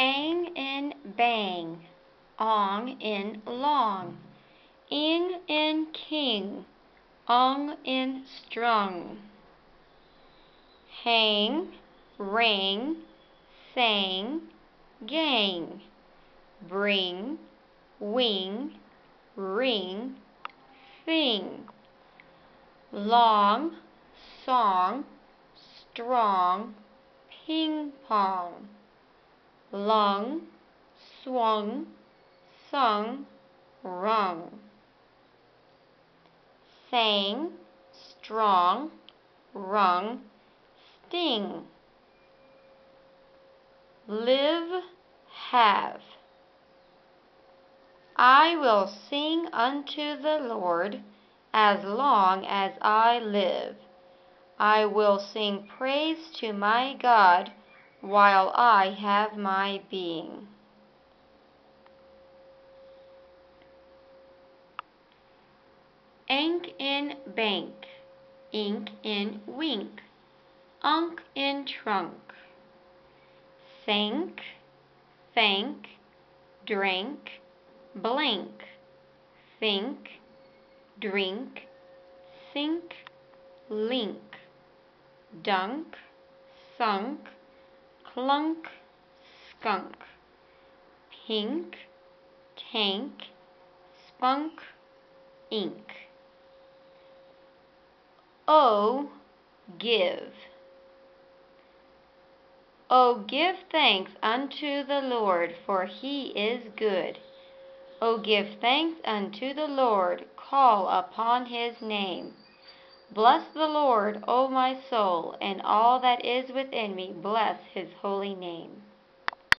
Ang in bang, ong in long, ing in king, ong in strung. Hang, ring, sang, gang, bring, wing, ring, thing. Long, song, strong, ping pong. Lung, swung, sung, rung. Sang, strong, rung, sting. Live, have. I will sing unto the Lord as long as I live. I will sing praise to my God while I have my being. Ank in bank, ink in wink, unk in trunk. Think, thank, drink, blink, think, drink, sink, link, dunk, sunk, clunk, skunk, pink, tank, spunk, ink. Oh, give. Oh, give thanks unto the Lord, for he is good. O give thanks unto the Lord, call upon his name. Bless the Lord, O my soul, and all that is within me, bless his holy name.